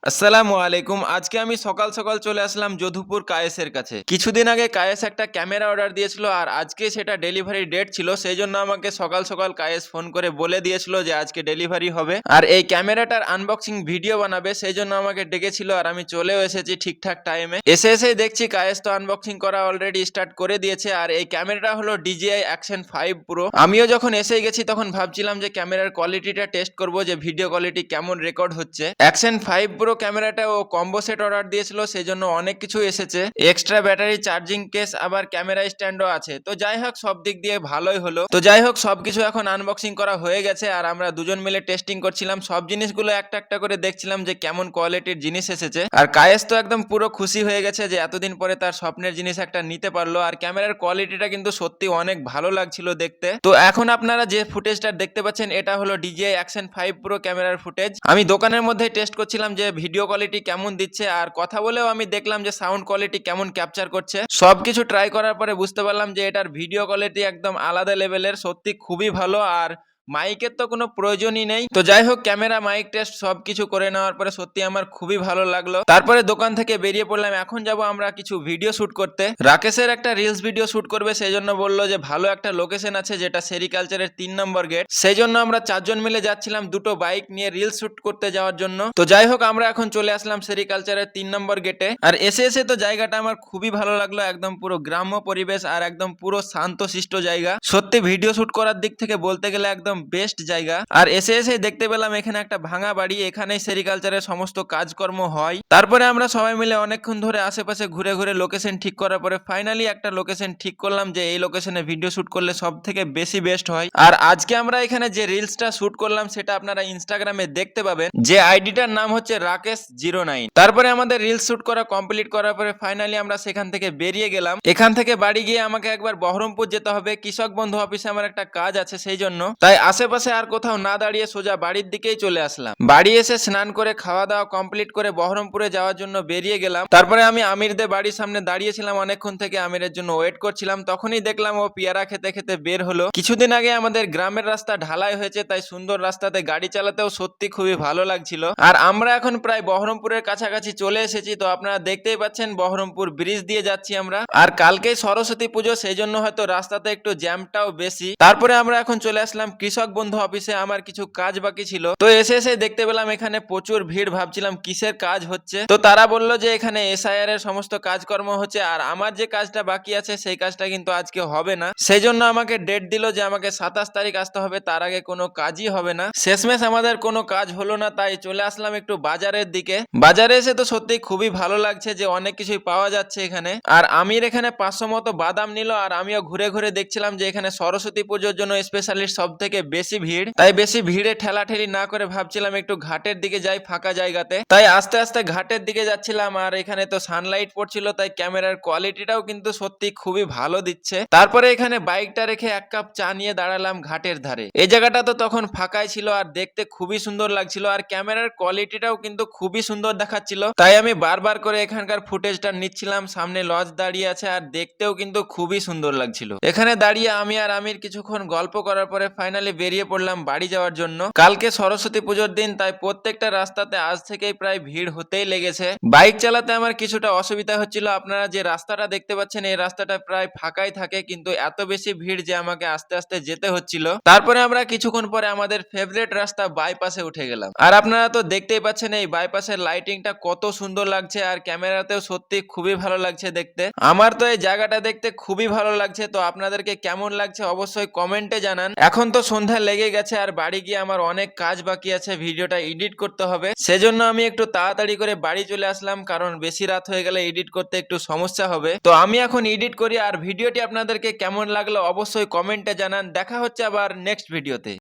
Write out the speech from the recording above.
আসসালামু আলাইকুম। আজকে আমি সকাল সকাল চলে আসলাম যোধপুর কায়েসের কাছে। কিছুদিন আগে কায়েস একটা ক্যামেরা অর্ডার দিয়েছিল আর আজকে সেটা ডেলিভারি ডেট ছিল। সেই জন্য আমাকে সকাল সকাল কায়েস ফোন করে বলে দিয়েছিল যে আজকে ডেলিভারি হবে আর এই ক্যামেরাটার আনবক্সিং ভিডিও বানাবে, সেই জন্য আমাকে ডেকেছিল আর আমি চলেও এসেছি ঠিকঠাক টাইমে। এসেই দেখছি কায়েস তো আনবক্সিং করা অলরেডি স্টার্ট করে দিয়েছে আর এই ক্যামেরাটা হলো DJI Action 5 Pro। আমিও যখন এসে গেছি তখন ভাবছিলাম যে ক্যামেরার কোয়ালিটিটা টেস্ট করব, যে ভিডিও কোয়ালিটি কেমন রেকর্ড হচ্ছে। Action 5 Pro ক্যামেরাটা ও কম্বো সেট অর্ডার দিয়েছিল, সেই জন্য অনেক কিছু এসেছে, এক্সট্রা ব্যাটারি, চার্জিং কেস, আবার ক্যামেরা স্ট্যান্ডও আছে। তো যাই হোক, সব দিক দিয়ে ভালোই হলো। তো যাই হোক, সবকিছু এখন আনবক্সিং করা হয়ে গেছে আর আমরা দুজন মিলে টেস্টিং করছিলাম, সব জিনিসগুলো একটা একটা করে দেখছিলাম যে কেমন কোয়ালিটির জিনিস এসেছে। আর কায়েস তো একদম পুরো খুশি হয়ে গেছে যে এতদিন পরে তার স্বপ্নের জিনিস একটা নিতে পারলো। আর ক্যামেরার কোয়ালিটিটা কিন্তু সত্যি অনেক ভালো লাগছিল দেখতে। তো এখন আপনারা যে ফুটেজটা দেখতে পাচ্ছেন এটা হলো DJI Action 5 Pro ক্যামেরার ফুটেজ। আমি দোকানের মধ্যে টেস্ট করছিলাম যে ভিডিও কোয়ালিটি কেমন দিচ্ছে, আর কথা বলেও আমি দেখলাম যে সাউন্ড কোয়ালিটি কেমন ক্যাপচার করছে। সবকিছু ট্রাই করার পরে বুঝতে পারলাম যে এটার ভিডিও কোয়ালিটি একদম আলাদা লেভেলের, সত্যি খুবই ভালো। আর মাইকের তো কোনো প্রয়োজনই নেই। তো যাই হোক, ক্যামেরা, মাইক টেস্ট সবকিছু করে নেওয়ার পরে সত্যি আমার খুবই ভালো লাগলো। তারপরে দোকান থেকে বেরিয়ে পড়লাম। এখন যাব আমরা কিছু ভিডিও শুট করতে। রাকেশের একটা রিলস ভিডিও শুট করবে, সেই জন্য বললো যে ভালো একটা লোকেশন আছে যেটা সেরিকালচারের 3 নম্বর গেট। সেই জন্য আমরা 4 জন মিলে যাচ্ছিলাম দুটো বাইক নিয়ে রিলস শুট করতে যাওয়ার জন্য। তো যাই হোক, আমরা এখন চলে আসলাম সেরিকালচারের 3 নম্বর গেটে। আর এসে তো জায়গাটা আমার খুবই ভালো লাগলো, একদম পুরো গ্রাম্য পরিবেশ আর একদম পুরো শান্তশিষ্ট জায়গা। সত্যি ভিডিও শুট করার দিক থেকে বলতে গেলে একদম বেস্ট জায়গা। আর এসে দেখতে পেলাম এখানে একটা ভাঙা বাড়ি, এখানেই সেরিকালচারের সমস্ত কাজকর্ম হয়। তারপরে আমরা সবাই মিলে অনেকক্ষণ ধরে আশেপাশে ঘুরে ঘুরে লোকেশন ঠিক করার পরে ফাইনালি একটা লোকেশন ঠিক করলাম যে এই লোকেশনে ভিডিও শুট করলে সব থেকে বেশি বেস্ট হয়। আর আজকে আমরা এখানে যে রিলসটা শুট করলাম সেটা আপনারা ইনস্টাগ্রামে দেখতে পাবেন, যে আইডিটার নাম হচ্ছে রাকেশ09। তারপরে আমাদের রিলস শুট করা কমপ্লিট করার পরে ফাইনালি আমরা সেখান থেকে বেরিয়ে গেলাম। এখান থেকে বাড়ি গিয়ে আমাকে একবার বহরমপুর যেতে হবে, কৃষক বন্ধু অফিসে আমার একটা কাজ আছে, সেই জন্য তাই আশেপাশে আর কোথাও না দাঁড়িয়ে সোজা বাড়ির দিকেই চলে আসলাম। বাড়ি এসে স্নান করে খাওয়া দাওয়া কমপ্লিট করে বহরমপুরে যাওয়ার জন্য বেরিয়ে গেলাম। তারপরে আমি আমিরদের বাড়ির সামনে দাঁড়িয়েছিলাম অনেকক্ষণ থেকে, আমিরের জন্য ওয়েট করছিলাম। তখনই দেখলাম ও পেয়ারা খেতে খেতে বের হলো। কিছুদিন আগে আমাদের গ্রামের রাস্তা ঢালাই হয়েছে, তাই সুন্দর রাস্তাতে গাড়ি চালাতেও সত্যি খুবই ভালো লাগছিল। আর আমরা এখন প্রায় বহরমপুরের কাছাকাছি চলে এসেছি। তো আপনারা দেখতেই পাচ্ছেন বহরমপুর ব্রিজ দিয়ে যাচ্ছি আমরা। আর কালকেই সরস্বতী পুজো, সেই জন্য হয়তো রাস্তাতে একটু জ্যামটাও বেশি। তারপরে আমরা এখন চলে আসলাম কৃষক বন্ধু অফিসে, আমার কিছু কাজ বাকি ছিল। তো এসে দেখতে পেলাম এখানে প্রচুর ভিড়, ভাবছিলাম কিসের কাজ হচ্ছে। তো তারা বললো যে এখানে SIR এর সমস্ত কাজকর্ম হচ্ছে, আর আমার যে কাজটা বাকি আছে সেই কাজটা কিন্তু আজকে হবে না। সেই জন্য আমাকে ডেট দিল যে আমাকে 27 তারিখ আসতে হবে, তার আগে কোনো কাজই হবে না। শেষমেশ আমাদের কোনো কাজ হলো না, তাই চলে আসলাম একটু বাজারের দিকে। বাজারে এসে তো সত্যি খুবই ভালো লাগছে যে অনেক কিছুই পাওয়া যাচ্ছে এখানে। আর আমির এখানে 500 মতো বাদাম নিল, আর আমিও ঘুরে ঘুরে দেখছিলাম যে এখানে সরস্বতী পুজোর জন্য স্পেশালি সব থেকে বেশি ভিড়, তাই বেশি ভিড়ে ঠেলাঠেলি না করে ভাবছিলাম একটু ঘাটের দিকে যাই ফাঁকা জায়গাতে। তাই আস্তে আস্তে ঘাটের দিকে যাচ্ছিলাম। আর এখানে তো সানলাইট পড়ছিল, তাই ক্যামেরার কোয়ালিটিটাও কিন্তু সত্যি খুবই ভালো দিচ্ছে। তারপরে এখানে বাইকটা রেখে 1 কাপ চা নিয়ে দাঁড়ালাম ঘাটের ধারে। এই জায়গাটা তো তখন ফাঁকাই ছিল আর দেখতে খুবই সুন্দর লাগছিল, আর ক্যামেরার কোয়ালিটিটাও কিন্তু খুবই সুন্দর দেখাচ্ছিল। তাই আমি বারবার করে এখানকার ফুটেজটা নিচ্ছিলাম। সামনে লজ দাঁড়িয়ে আছে আর দেখতেও কিন্তু খুবই সুন্দর লাগছিল। এখানে দাঁড়িয়ে আমি আর আমির কিছুক্ষণ গল্প করার পরে ফাইনালি বেরিয়ে পড়লাম বাড়ি যাওয়ার জন্য। কালকে সরস্বতী পুজোর দিন, তাই প্রত্যেকটা রাস্তাতে আজ থেকেই প্রায় ভিড় হতেই লেগেছে। বাইক চালাতে আমার কিছুটা অসুবিধা হচ্ছিল। আপনারা যে রাস্তাটা দেখতে পাচ্ছেন এই রাস্তাটা প্রায় ফাঁকাই থাকে, কিন্তু এত বেশি ভিড় যে আমাকে আস্তে আস্তে যেতে হচ্ছিল। তারপরে আমরা কিছুক্ষণ পরে আমাদের ফেভারিট রাস্তা বাইপাসে উঠে গেলাম। আর আপনারা তো দেখতেই পাচ্ছেন এই বাইপাসের লাইটিংটা কত সুন্দর লাগছে, আর ক্যামেরাতেও সত্যি খুবই ভালো লাগছে দেখতে। আমার তো এই জায়গাটা দেখতে খুবই ভালো লাগছে। তো আপনাদেরকে কেমন লাগছে অবশ্যই কমেন্টে জানান। এখন তো সন্ধ্যা লেগে গেছে আর বাড়ি গিয়ে আমার অনেক কাজ বাকি আছে, ভিডিওটা এডিট করতে হবে। সেজন্য আমি একটু তাড়াতাড়ি করে বাড়ি চলে আসলাম, কারণ বেশি রাত হয়ে গেলে এডিট করতে একটু সমস্যা হবে। তো আমি এখন এডিট করি। আর ভিডিওটি আপনাদেরকে কেমন লাগলো অবশ্যই কমেন্টে জানান। দেখা হচ্ছে আবার নেক্সট ভিডিওতে।